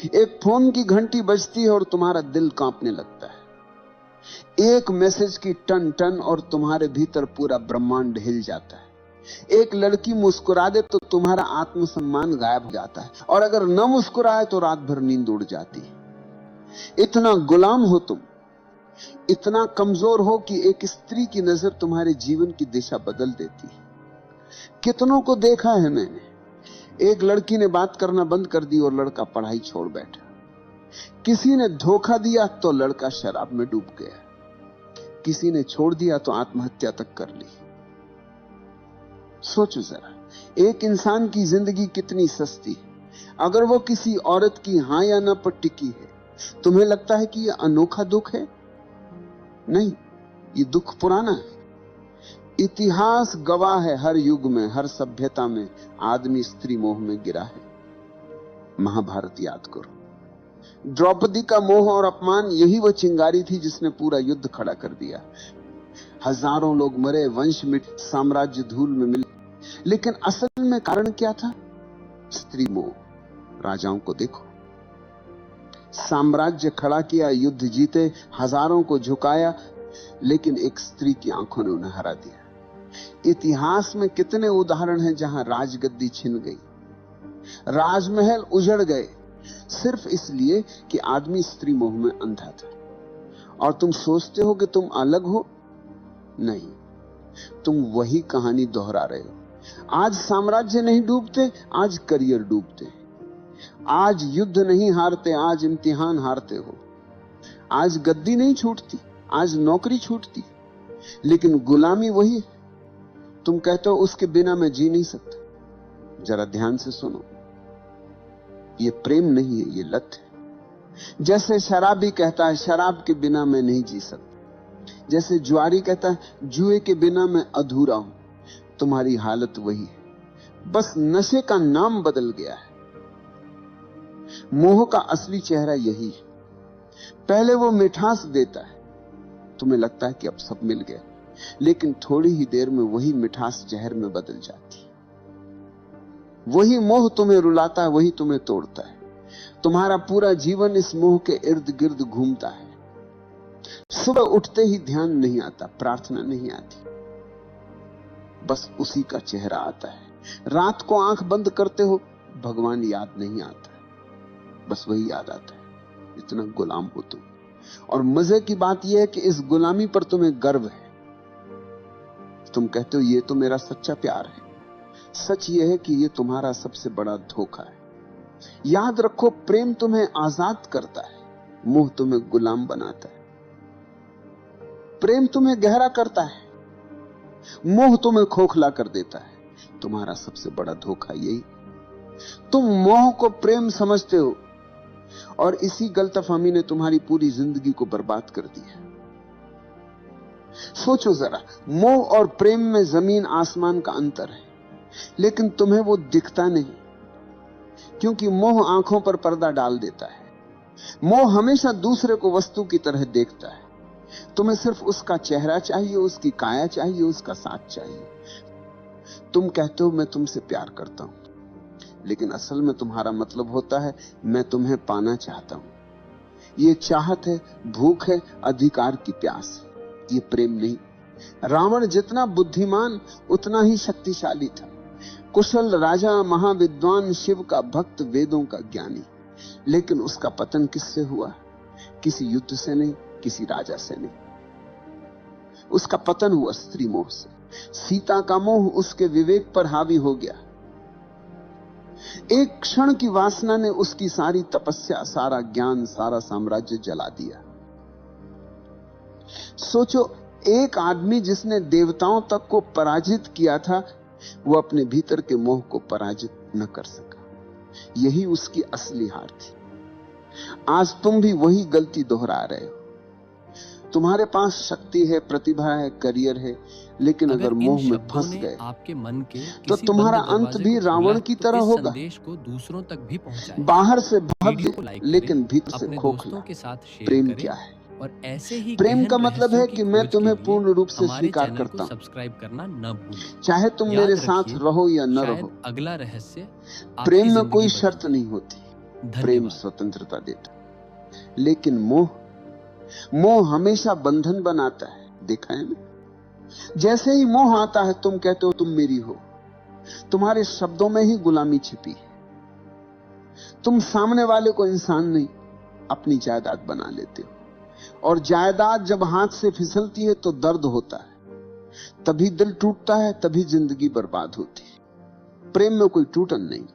एक फोन की घंटी बजती है और तुम्हारा दिल कांपने लगता है। एक मैसेज की टन टन और तुम्हारे भीतर पूरा ब्रह्मांड हिल जाता है। एक लड़की मुस्कुरा दे तो तुम्हारा आत्मसम्मान गायब हो जाता है, और अगर न मुस्कुराए तो रात भर नींद उड़ जाती है। इतना गुलाम हो तुम, इतना कमजोर हो कि एक स्त्री की नजर तुम्हारे जीवन की दिशा बदल देती है। कितनों को देखा है मैंने, एक लड़की ने बात करना बंद कर दी और लड़का पढ़ाई छोड़ बैठा। किसी ने धोखा दिया तो लड़का शराब में डूब गया। किसी ने छोड़ दिया तो आत्महत्या तक कर ली। सोचो जरा, एक इंसान की जिंदगी कितनी सस्ती है। अगर वो किसी औरत की हां या ना पर टिकी है, तुम्हें लगता है कि यह अनोखा दुख है? नहीं, ये दुख पुराना है। इतिहास गवाह है, हर युग में, हर सभ्यता में आदमी स्त्री मोह में गिरा है। महाभारत याद करो, द्रौपदी का मोह और अपमान, यही वो चिंगारी थी जिसने पूरा युद्ध खड़ा कर दिया। हजारों लोग मरे, वंश मिट, साम्राज्य धूल में मिले, लेकिन असल में कारण क्या था? स्त्री मोह। राजाओं को देखो, साम्राज्य खड़ा किया, युद्ध जीते, हजारों को झुकाया, लेकिन एक स्त्री की आंखों ने उन्हें हरा दिया। इतिहास में कितने उदाहरण हैं जहां राजगद्दी छिन गई, राजमहल उजड़ गए, सिर्फ इसलिए कि आदमी स्त्री मोह में अंधा था। और तुम सोचते हो कि तुम अलग हो? नहीं, तुम वही कहानी दोहरा रहे हो। आज साम्राज्य नहीं डूबते, आज करियर डूबते। आज युद्ध नहीं हारते, आज इम्तिहान हारते हो। आज गद्दी नहीं छूटती, आज नौकरी छूटती, लेकिन गुलामी वही है। तुम कहते हो उसके बिना मैं जी नहीं सकता। जरा ध्यान से सुनो, ये प्रेम नहीं है, ये लत है। जैसे शराबी कहता है शराब के बिना मैं नहीं जी सकता, जैसे जुआरी कहता है जुए के बिना मैं अधूरा हूं, तुम्हारी हालत वही है, बस नशे का नाम बदल गया है। मोह का असली चेहरा यही है। पहले वो मिठास देता है, तुम्हें लगता है कि अब सब मिल गया, लेकिन थोड़ी ही देर में वही मिठास जहर में बदल जाती है। वही मोह तुम्हें रुलाता है, वही तुम्हें तोड़ता है। तुम्हारा पूरा जीवन इस मोह के इर्द गिर्द घूमता है। सुबह उठते ही ध्यान नहीं आता, प्रार्थना नहीं आती, बस उसी का चेहरा आता है। रात को आंख बंद करते हो, भगवान याद नहीं आता, बस वही याद आता है। इतना गुलाम हो तुम। और मजे की बात यह है कि इस गुलामी पर तुम्हें गर्व है। तुम कहते हो ये तो मेरा सच्चा प्यार है। सच यह है कि ये तुम्हारा सबसे बड़ा धोखा है। याद रखो, प्रेम तुम्हें आजाद करता है, मोह तुम्हें गुलाम बनाता है। प्रेम तुम्हें गहरा करता है, मोह तुम्हें खोखला कर देता है। तुम्हारा सबसे बड़ा धोखा यही। तुम मोह को प्रेम समझते हो, और इसी गलतफहमी ने तुम्हारी पूरी जिंदगी को बर्बाद कर दिया। सोचो जरा, मोह और प्रेम में जमीन आसमान का अंतर है, लेकिन तुम्हें वो दिखता नहीं, क्योंकि मोह आंखों पर पर्दा डाल देता है। मोह हमेशा दूसरे को वस्तु की तरह देखता है। तुम्हें सिर्फ उसका चेहरा चाहिए, उसकी काया चाहिए, उसका साथ चाहिए। तुम कहते हो मैं तुमसे प्यार करता हूं, लेकिन असल में तुम्हारा मतलब होता है मैं तुम्हें पाना चाहता हूं। ये चाहत है, भूख है, अधिकार की प्यास है, ये प्रेम नहीं। रावण जितना बुद्धिमान उतना ही शक्तिशाली था। कुशल राजा, महाविद्वान, शिव का भक्त, वेदों का ज्ञानी, लेकिन उसका पतन किससे हुआ? किसी युद्ध से नहीं, किसी राजा से नहीं। उसका पतन हुआ स्त्री मोह से। सीता का मोह उसके विवेक पर हावी हो गया। एक क्षण की वासना ने उसकी सारी तपस्या, सारा ज्ञान, सारा साम्राज्य जला दिया। सोचो, एक आदमी जिसने देवताओं तक को पराजित किया था, वो अपने भीतर के मोह को पराजित न कर सका। यही उसकी असली हार थी। आज तुम भी वही गलती दोहरा रहे हो। तुम्हारे पास शक्ति है, प्रतिभा है, करियर है, लेकिन अगर मोह में फंस गए आपके मन के तो तुम्हारा अंत भी रावण की तरह होगा। संदेश को दूसरों तक भी पहुंचाएं। बाहर से भव्य, लेकिन भीतर से खोखला। के साथ शेयर प्रेम क्या है? और ऐसे ही प्रेम का मतलब है कि मैं तुम्हें पूर्ण रूप से स्वीकार करता हूं, सब्सक्राइब करना न भूलें। चाहे तुम मेरे साथ रहो या न रहो। अगला रहस्य, प्रेम में कोई शर्त नहीं होती, प्रेम धन्यवाद। स्वतंत्रता देता है। लेकिन मोह हमेशा बंधन बनाता है। देखा है ना? जैसे ही मोह आता है, तुम कहते हो तुम मेरी हो, तुम्हारे शब्दों में ही गुलामी छिपी है। तुम सामने वाले को इंसान नहीं, अपनी जायदाद बना लेते हो। और जायदाद जब हाथ से फिसलती है तो दर्द होता है, तभी दिल टूटता है, तभी जिंदगी बर्बाद होती है। प्रेम में कोई टूटन नहीं,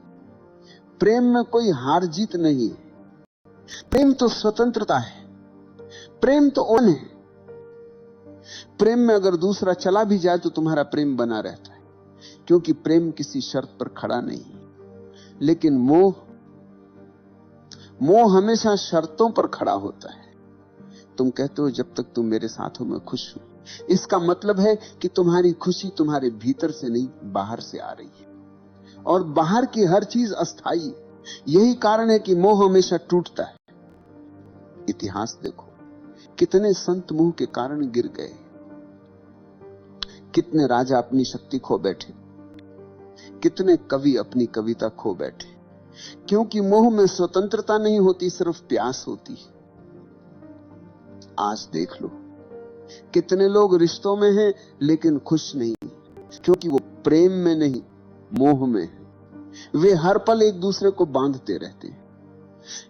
प्रेम में कोई हार जीत नहीं है। प्रेम तो स्वतंत्रता है, प्रेम तो ओन है। प्रेम में अगर दूसरा चला भी जाए तो तुम्हारा प्रेम बना रहता है, क्योंकि प्रेम किसी शर्त पर खड़ा नहीं। लेकिन मोह हमेशा शर्तों पर खड़ा होता है। तुम कहते हो जब तक तुम मेरे साथ हो मैं खुश हूं। इसका मतलब है कि तुम्हारी खुशी तुम्हारे भीतर से नहीं, बाहर से आ रही है। और बाहर की हर चीज अस्थाई है। यही कारण है कि मोह हमेशा टूटता है। इतिहास देखो, कितने संत मोह के कारण गिर गए, कितने राजा अपनी शक्ति खो बैठे, कितने कवि अपनी कविता खो बैठे, क्योंकि मोह में स्वतंत्रता नहीं होती, सिर्फ प्यास होती है। आज देख लो, कितने लोग रिश्तों में हैं लेकिन खुश नहीं, क्योंकि वो प्रेम में नहीं, मोह में है। वे हर पल एक दूसरे को बांधते रहते हैं।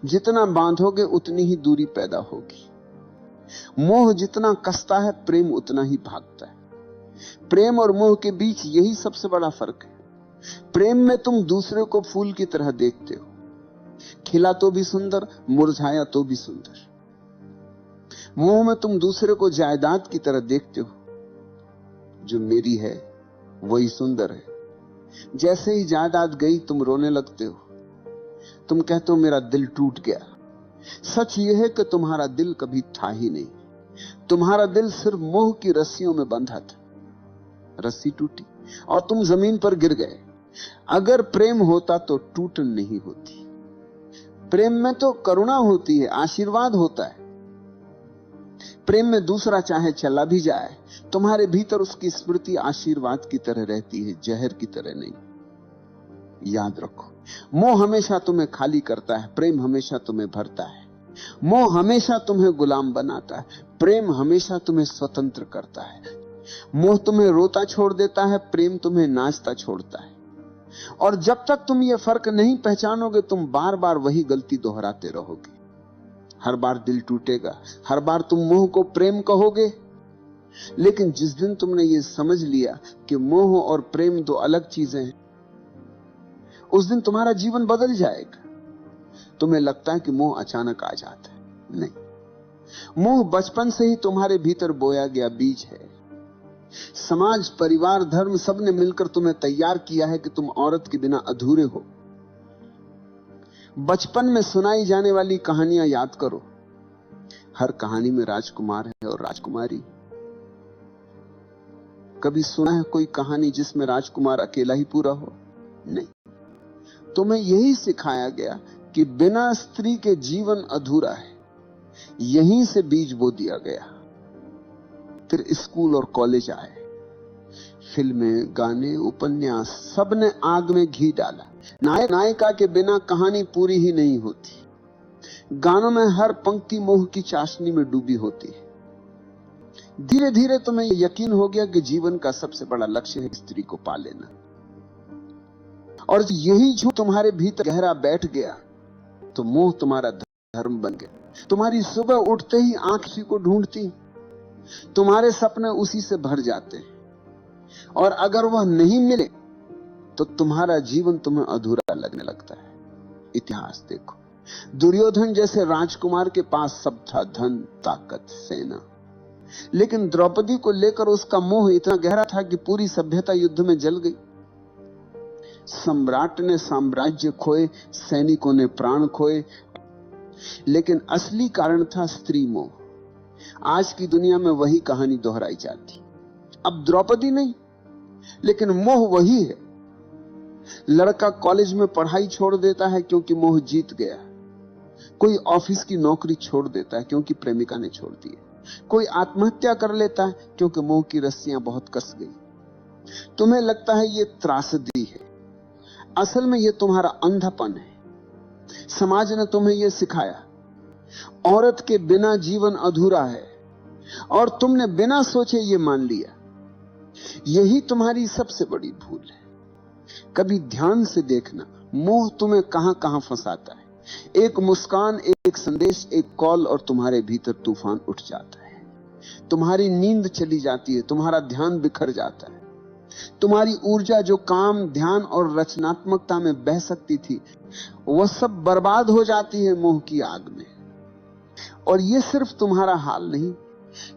जितना बांधोगे उतनी ही दूरी पैदा होगी। मोह जितना कसता है, प्रेम उतना ही भागता है। प्रेम और मोह के बीच यही सबसे बड़ा फर्क है। प्रेम में तुम दूसरे को फूल की तरह देखते हो, खिला तो भी सुंदर, मुरझाया तो भी सुंदर। मोह में तुम दूसरे को जायदाद की तरह देखते हो, जो मेरी है वही सुंदर है। जैसे ही जायदाद गई तुम रोने लगते हो, तुम कहते हो मेरा दिल टूट गया। सच यह है कि तुम्हारा दिल कभी था ही नहीं। तुम्हारा दिल सिर्फ मोह की रस्सियों में बंधा था, रस्सी टूटी और तुम जमीन पर गिर गए। अगर प्रेम होता तो टूटन नहीं होती। प्रेम में तो करुणा होती है, आशीर्वाद होता है। प्रेम में दूसरा चाहे चला भी जाए, तुम्हारे भीतर उसकी स्मृति आशीर्वाद की तरह रहती है, जहर की तरह नहीं। याद रखो, मोह हमेशा तुम्हें खाली करता है, प्रेम हमेशा तुम्हें भरता है। मोह हमेशा तुम्हें गुलाम बनाता है, प्रेम हमेशा तुम्हें स्वतंत्र करता है। मोह तुम्हें रोता छोड़ देता है, प्रेम तुम्हें नाचता छोड़ता है। और जब तक तुम ये फर्क नहीं पहचानोगे, तुम बार बार वही गलती दोहराते रहोगे। हर बार दिल टूटेगा, हर बार तुम मोह को प्रेम कहोगे। लेकिन जिस दिन तुमने ये समझ लिया कि मोह और प्रेम दो अलग चीजें हैं, उस दिन तुम्हारा जीवन बदल जाएगा। तुम्हें लगता है कि मोह अचानक आ जाता है, नहीं। मोह बचपन से ही तुम्हारे भीतर बोया गया बीज है। समाज, परिवार, धर्म सबने मिलकर तुम्हें तैयार किया है कि तुम औरत के बिना अधूरे हो। बचपन में सुनाई जाने वाली कहानियां याद करो। हर कहानी में राजकुमार है और राजकुमारी। कभी सुना है कोई कहानी जिसमें राजकुमार अकेला ही पूरा हो? नहीं। तुम्हें यही सिखाया गया कि बिना स्त्री के जीवन अधूरा है। यहीं से बीज बो दिया गया। फिर स्कूल और कॉलेज आए, फिल्में, गाने, उपन्यास, सबने आग में घी डाला। नायक नायिका के बिना कहानी पूरी ही नहीं होती। गानों में हर पंक्ति मोह की चाशनी में डूबी होती है। धीरे धीरे तुम्हें यकीन हो गया कि जीवन का सबसे बड़ा लक्ष्य है स्त्री को पा लेना। और यही झूठ तुम्हारे भीतर गहरा बैठ गया तो मोह तुम्हारा धर्म बन गया। तुम्हारी सुबह उठते ही आंख उसी को ढूंढती, तुम्हारे सपने उसी से भर जाते हैं। और अगर वह नहीं मिले तो तुम्हारा जीवन तुम्हें अधूरा लगने लगता है। इतिहास देखो, दुर्योधन जैसे राजकुमार के पास सब था, धन, ताकत, सेना, लेकिन द्रौपदी को लेकर उसका मोह इतना गहरा था कि पूरी सभ्यता युद्ध में जल गई। सम्राट ने साम्राज्य खोए, सैनिकों ने प्राण खोए, लेकिन असली कारण था स्त्री मोह। आज की दुनिया में वही कहानी दोहराई जाती। अब द्रौपदी नहीं, लेकिन मोह वही है। लड़का कॉलेज में पढ़ाई छोड़ देता है क्योंकि मोह जीत गया। कोई ऑफिस की नौकरी छोड़ देता है क्योंकि प्रेमिका ने छोड़ दी है। कोई आत्महत्या कर लेता है क्योंकि मोह की रस्सियां बहुत कस गई। तुम्हें लगता है ये त्रासदी है, असल में ये तुम्हारा अंधापन है। समाज ने तुम्हें यह सिखाया, औरत के बिना जीवन अधूरा है, और तुमने बिना सोचे ये मान लिया। यही तुम्हारी सबसे बड़ी भूल है। कभी ध्यान से देखना, मोह तुम्हें कहां कहां फंसाता है। एक मुस्कान, एक संदेश, एक कॉल, और तुम्हारे भीतर तूफान उठ जाता है। तुम्हारी नींद चली जाती है, तुम्हारा ध्यान बिखर जाता है। तुम्हारी ऊर्जा जो काम, ध्यान और रचनात्मकता में बह सकती थी, वह सब बर्बाद हो जाती है मोह की आग में। और यह सिर्फ तुम्हारा हाल नहीं,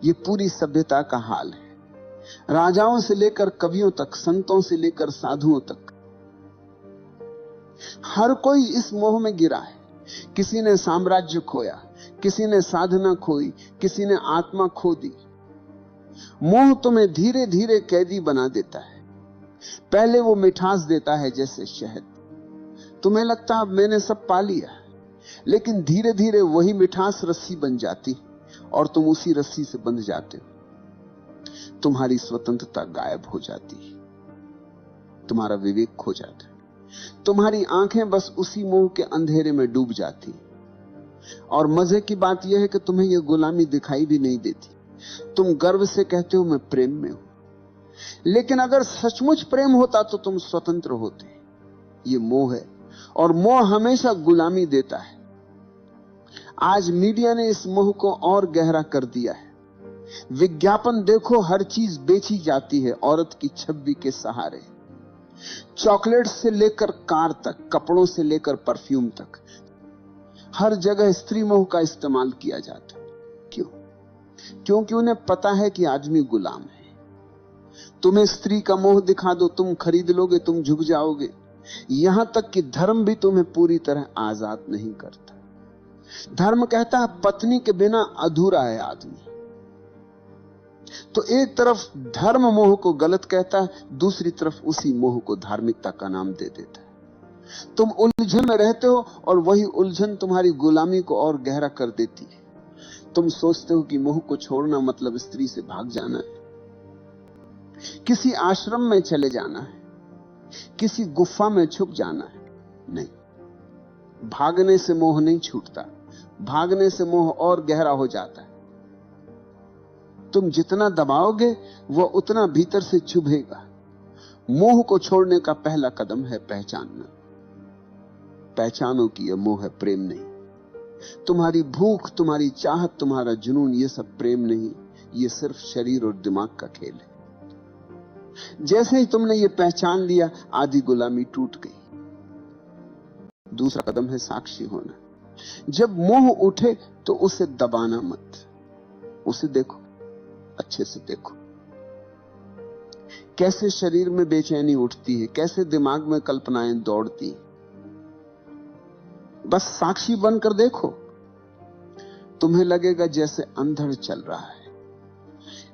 यह पूरी सभ्यता का हाल है। राजाओं से लेकर कवियों तक, संतों से लेकर साधुओं तक, हर कोई इस मोह में गिरा है। किसी ने साम्राज्य खोया, किसी ने साधना खोई, किसी ने आत्मा खो दी। मोह तुम्हें धीरे धीरे कैदी बना देता है। पहले वो मिठास देता है जैसे शहद। तुम्हें लगता है मैंने सब पा लिया, लेकिन धीरे धीरे वही मिठास रस्सी बन जाती और तुम उसी रस्सी से बंध जाते हो। तुम्हारी स्वतंत्रता गायब हो जाती है, तुम्हारा विवेक खो जाता है, तुम्हारी आंखें बस उसी मोह के अंधेरे में डूब जाती। और मजे की बात यह है कि तुम्हें यह गुलामी दिखाई भी नहीं देती। तुम गर्व से कहते हो मैं प्रेम में हूं, लेकिन अगर सचमुच प्रेम होता तो तुम स्वतंत्र होते। ये मोह है, और मोह हमेशा गुलामी देता है। आज मीडिया ने इस मोह को और गहरा कर दिया है। विज्ञापन देखो, हर चीज बेची जाती है औरत की छवि के सहारे। चॉकलेट से लेकर कार तक, कपड़ों से लेकर परफ्यूम तक, हर जगह स्त्री मोह का इस्तेमाल किया जाता है। क्यों? क्योंकि उन्हें पता है कि आदमी गुलाम है। तुम्हें स्त्री का मोह दिखा दो, तुम खरीद लोगे, तुम झुक जाओगे। यहां तक कि धर्म भी तुम्हें पूरी तरह आजाद नहीं करता। धर्म कहता है पत्नी के बिना अधूरा है आदमी। तो एक तरफ धर्म मोह को गलत कहता है, दूसरी तरफ उसी मोह को धार्मिकता का नाम दे देता है। तुम उलझन में रहते हो और वही उलझन तुम्हारी गुलामी को और गहरा कर देती है। तुम सोचते हो कि मोह को छोड़ना मतलब स्त्री से भाग जाना है, किसी आश्रम में चले जाना है, किसी गुफा में छुप जाना है। नहीं, भागने से मोह नहीं छूटता, भागने से मोह और गहरा हो जाता है। तुम जितना दबाओगे वह उतना भीतर से चुभेगा। मोह को छोड़ने का पहला कदम है पहचानना। पहचानो कि यह मोह है, प्रेम नहीं। तुम्हारी भूख, तुम्हारी चाहत, तुम्हारा जुनून, यह सब प्रेम नहीं, यह सिर्फ शरीर और दिमाग का खेल है। जैसे ही तुमने यह पहचान लिया, आधी गुलामी टूट गई। दूसरा कदम है साक्षी होना। जब मोह उठे तो उसे दबाना मत, उसे देखो, अच्छे से देखो। कैसे शरीर में बेचैनी उठती है, कैसे दिमाग में कल्पनाएं दौड़ती हैं। बस साक्षी बनकर देखो। तुम्हें लगेगा जैसे अंधड़ चल रहा है,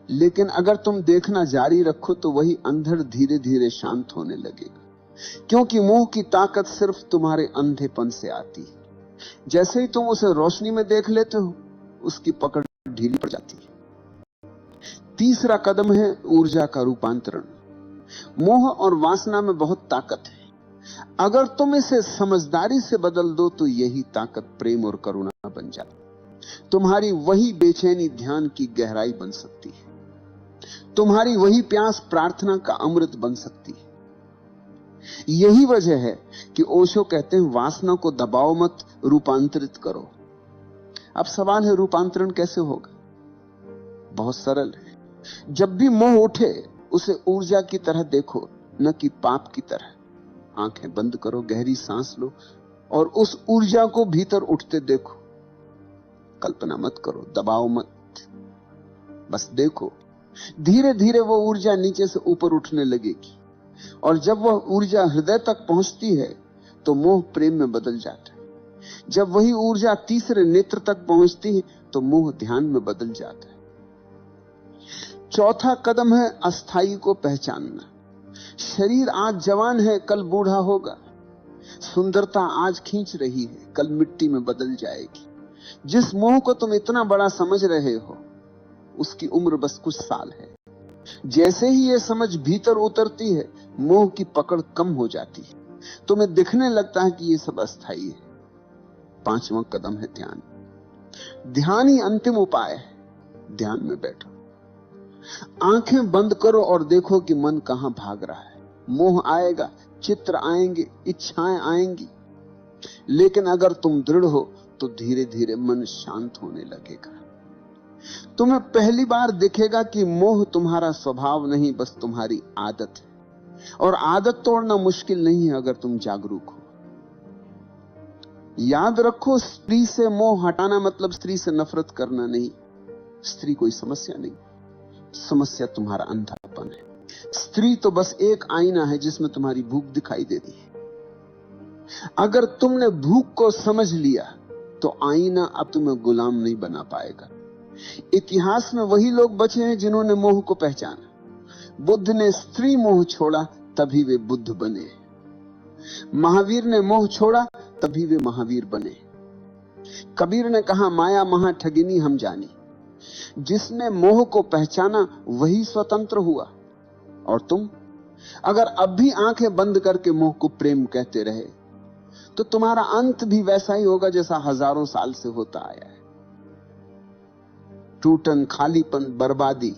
लेकिन अगर तुम देखना जारी रखो तो वही अंधड़ धीरे धीरे शांत होने लगेगा। क्योंकि मोह की ताकत सिर्फ तुम्हारे अंधेपन से आती है। जैसे ही तुम उसे रोशनी में देख लेते हो, उसकी पकड़ ढीली पड़ जाती है। तीसरा कदम है ऊर्जा का रूपांतरण। मोह और वासना में बहुत ताकत है। अगर तुम इसे समझदारी से बदल दो तो यही ताकत प्रेम और करुणा बन जाती। तुम्हारी वही बेचैनी ध्यान की गहराई बन सकती है। तुम्हारी वही प्यास प्रार्थना का अमृत बन सकती है। यही वजह है कि ओशो कहते हैं वासना को दबाओ मत, रूपांतरित करो। अब सवाल है रूपांतरण कैसे होगा? बहुत सरल है। जब भी मोह उठे उसे ऊर्जा की तरह देखो, न कि पाप की तरह। आंखें बंद करो, गहरी सांस लो और उस ऊर्जा को भीतर उठते देखो। कल्पना मत करो, दबाओ मत, बस देखो। धीरे धीरे वो ऊर्जा नीचे से ऊपर उठने लगेगी, और जब वह ऊर्जा हृदय तक पहुंचती है तो मोह प्रेम में बदल जाता है। जब वही ऊर्जा तीसरे नेत्र तक पहुंचती है तो मोह ध्यान में बदल जाता है। चौथा कदम है अस्थाई को पहचानना। शरीर आज जवान है, कल बूढ़ा होगा। सुंदरता आज खींच रही है, कल मिट्टी में बदल जाएगी। जिस मोह को तुम इतना बड़ा समझ रहे हो, उसकी उम्र बस कुछ साल है। जैसे ही यह समझ भीतर उतरती है, मोह की पकड़ कम हो जाती है। तुम्हें दिखने लगता है कि यह सब अस्थाई है। 5वां कदम है ध्यान। ध्यान ही अंतिम उपाय है। ध्यान में बैठो, आंखें बंद करो और देखो कि मन कहां भाग रहा है। मोह आएगा, चित्र आएंगे, इच्छाएं आएंगी, लेकिन अगर तुम दृढ़ हो तो धीरे धीरे मन शांत होने लगेगा। तुम्हें पहली बार दिखेगा कि मोह तुम्हारा स्वभाव नहीं, बस तुम्हारी आदत है। और आदत तोड़ना मुश्किल नहीं है अगर तुम जागरूक हो। याद रखो, स्त्री से मोह हटाना मतलब स्त्री से नफरत करना नहीं। स्त्री कोई समस्या नहीं, समस्या तुम्हारा अंधापन है। स्त्री तो बस एक आईना है जिसमें तुम्हारी भूख दिखाई देती है। अगर तुमने भूख को समझ लिया तो आईना अब तुम्हें गुलाम नहीं बना पाएगा। इतिहास में वही लोग बचे हैं जिन्होंने मोह को पहचाना। बुद्ध ने स्त्री मोह छोड़ा, तभी वे बुद्ध बने। महावीर ने मोह छोड़ा, तभी वे महावीर बने। कबीर ने कहा, माया महा ठगिनी हम जानी। जिसने मोह को पहचाना वही स्वतंत्र हुआ। और तुम अगर अब भी आंखें बंद करके मोह को प्रेम कहते रहे तो तुम्हारा अंत भी वैसा ही होगा जैसा हजारों साल से होता आया है। टूटन, खालीपन, बर्बादी।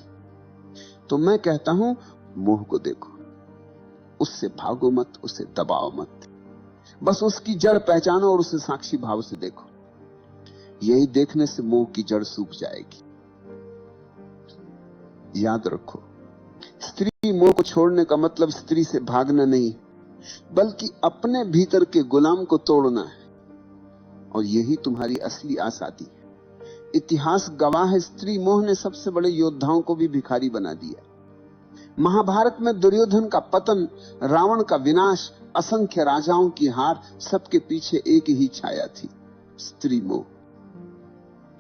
तो मैं कहता हूं, मोह को देखो, उससे भागो मत, उसे दबाओ मत, बस उसकी जड़ पहचानो और उसे साक्षी भाव से देखो। यही देखने से मोह की जड़ सूख जाएगी। याद रखो, स्त्री मोह को छोड़ने का मतलब स्त्री से भागना नहीं, बल्कि अपने भीतर के गुलाम को तोड़ना है। और यही तुम्हारी असली आजादी है। इतिहास गवाह है, स्त्री मोह ने सबसे बड़े योद्धाओं को भी भिखारी बना दिया। महाभारत में दुर्योधन का पतन, रावण का विनाश, असंख्य राजाओं की हार, सबके पीछे एक ही छाया थी, स्त्री मोह।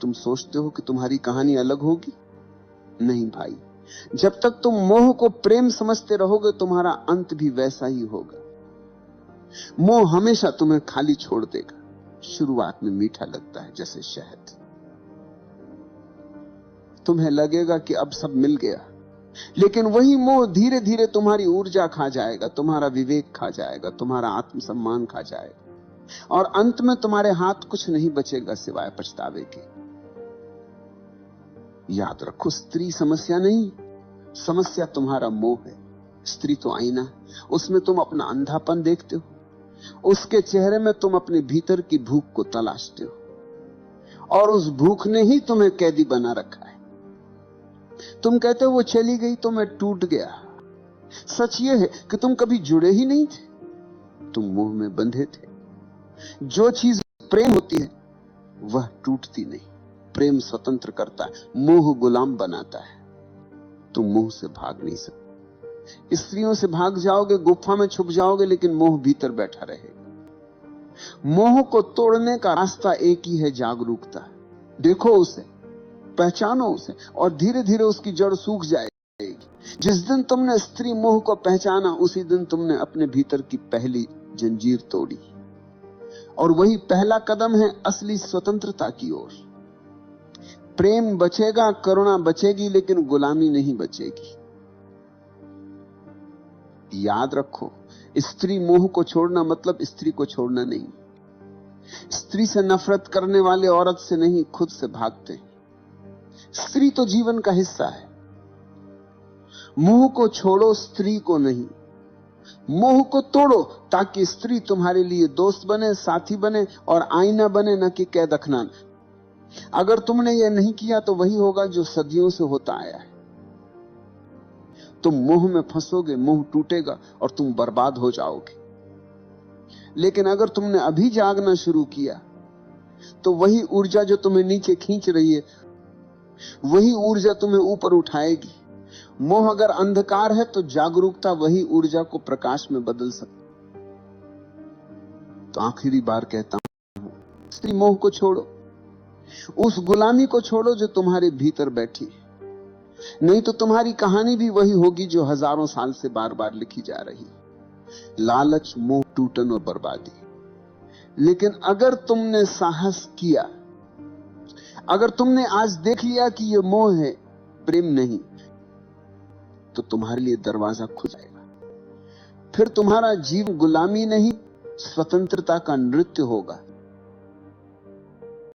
तुम सोचते हो कि तुम्हारी कहानी अलग होगी? नहीं भाई, जब तक तुम मोह को प्रेम समझते रहोगे तुम्हारा अंत भी वैसा ही होगा। मोह हमेशा तुम्हें खाली छोड़ देगा। शुरुआत में मीठा लगता है जैसे शहद। तुम्हें लगेगा कि अब सब मिल गया, लेकिन वही मोह धीरे धीरे तुम्हारी ऊर्जा खा जाएगा, तुम्हारा विवेक खा जाएगा, तुम्हारा आत्मसम्मान खा जाएगा, और अंत में तुम्हारे हाथ कुछ नहीं बचेगा सिवाय पछतावे के। याद रखो, स्त्री समस्या नहीं, समस्या तुम्हारा मोह है। स्त्री तो आईना, उसमें तुम अपना अंधापन देखते हो, उसके चेहरे में तुम अपने भीतर की भूख को तलाशते हो, और उस भूख ने ही तुम्हें कैदी बना रखा है। तुम कहते हो वो चली गई तो मैं टूट गया। सच ये है कि तुम कभी जुड़े ही नहीं थे, तुम मोह में बंधे थे। जो चीज प्रेम होती है वह टूटती नहीं। प्रेम स्वतंत्र करता है, मोह गुलाम बनाता है। तुम मोह से भाग नहीं सकते। स्त्रियों से भाग जाओगे, गुफा में छुप जाओगे, लेकिन मोह भीतर बैठा रहेगा। मोह को तोड़ने का रास्ता एक ही है, जागरूकता। देखो उसे, पहचानो उसे, और धीरे धीरे उसकी जड़ सूख जाएगी। जिस दिन तुमने स्त्री मोह को पहचाना, उसी दिन तुमने अपने भीतर की पहली जंजीर तोड़ी। और वही पहला कदम है असली स्वतंत्रता की ओर। प्रेम बचेगा, करुणा बचेगी, लेकिन गुलामी नहीं बचेगी। याद रखो, स्त्री मोह को छोड़ना मतलब स्त्री को छोड़ना नहीं। स्त्री से नफरत करने वाले औरत से नहीं, खुद से भागते हैं। स्त्री तो जीवन का हिस्सा है। मोह को छोड़ो, स्त्री को नहीं। मोह को तोड़ो ताकि स्त्री तुम्हारे लिए दोस्त बने, साथी बने और आईना बने, न कि कैद अखनान। अगर तुमने यह नहीं किया तो वही होगा जो सदियों से होता आया है। तुम मोह में फंसोगे, मोह टूटेगा और तुम बर्बाद हो जाओगे। लेकिन अगर तुमने अभी जागना शुरू किया तो वही ऊर्जा जो तुम्हें नीचे खींच रही है, वही ऊर्जा तुम्हें ऊपर उठाएगी। मोह अगर अंधकार है तो जागरूकता वही ऊर्जा को प्रकाश में बदल सकती। तो आखिरी बार कहता हूं, स्त्री मोह को छोड़ो, उस गुलामी को छोड़ो जो तुम्हारे भीतर बैठी है। नहीं तो तुम्हारी कहानी भी वही होगी जो हजारों साल से बार बार लिखी जा रही है, लालच, मोह, टूटन और बर्बादी। लेकिन अगर तुमने साहस किया, अगर तुमने आज देख लिया कि यह मोह है, प्रेम नहीं, तो तुम्हारे लिए दरवाजा खुल जाएगा। फिर तुम्हारा जीवन गुलामी नहीं, स्वतंत्रता का नृत्य होगा।